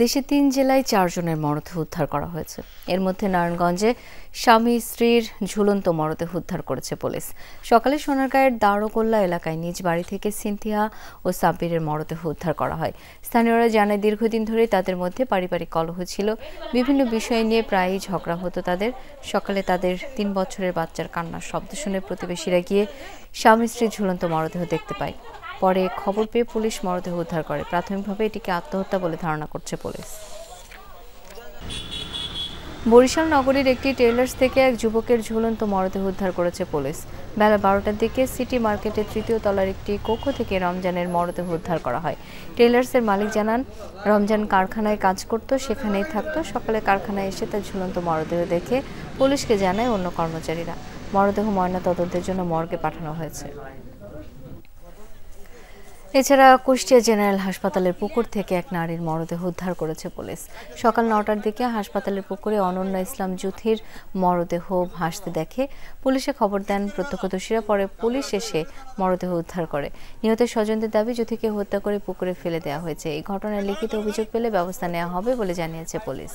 দেশে ৩ জেলায় ৪ জনের মরদেহ উদ্ধার করা হয়েছে। এর মধ্যে নারায়ণগঞ্জে স্বামী স্ত্রীর ঝুলন্ত মরদেহ উদ্ধার করেছে পুলিশ। সকালে সোনারগাঁয়ের দারোগোল্লা এলাকায় নিজ বাড়ি থেকে সিনথিয়া ও সাব্বিরের মরদেহ উদ্ধার করা হয়। স্থানীয়রা জানায়, দীর্ঘদিন ধরে তাদের মধ্যে পারিবারিক কলহ ছিল। বিভিন্ন বিষয় নিয়ে প্রায়ই ঝগড়া হতো তাদের। সকালে তাদের ৩ বছরের বাচ্চার কান্নার শব্দ শুনে প্রতিবেশীরা গিয়ে স্বামী স্ত্রীর ঝুলন্ত মরদেহ দেখতে পায়। পরে খবর পেয়ে পুলিশ মরদেহ উদ্ধার করে। প্রাথমিকভাবে এটিকে আত্মহত্যা বলে ধারণা করছে পুলিশ। বরিশাল নগরীর একটি টেইলার্স থেকে এক যুবকের ঝুলন্ত মরদেহ উদ্ধার করেছে পুলিশ। বেলা ১২টার দিকে সিটি মার্কেটের ৩য় তলার একটি কক্ষ থেকে রমজানের মরদেহ উদ্ধার করা হয়। টেইলার্সের মালিক জানান, রমজান কারখানায় কাজ করত, সেখানেই থাকতো। সকালে কারখানায় এসে তার ঝুলন্ত মরদেহ দেখে পুলিশকে জানায় অন্য কর্মচারীরা। মরদেহ ময়নাতদন্তের জন্য মর্গে পাঠানো হয়েছে। এছাড়া কুষ্টিয়া জেনারেল হাসপাতালের পুকুর থেকে এক নারীর মরদেহ উদ্ধার করেছে পুলিশ। সকাল ৯টার দিকে হাসপাতালের পুকুরে অনন্যা ইসলাম জুথির মরদেহ ভাসতে দেখে পুলিশে খবর দেন প্রত্যক্ষদর্শীরা। পরে পুলিশ এসে মরদেহ উদ্ধার করে। নিহতের স্বজনদের দাবি, জুথিকে হত্যা করে পুকুরে ফেলে দেওয়া হয়েছে। এই ঘটনায় লিখিত অভিযোগ পেলে ব্যবস্থা নেওয়া হবে বলে জানিয়েছে পুলিশ।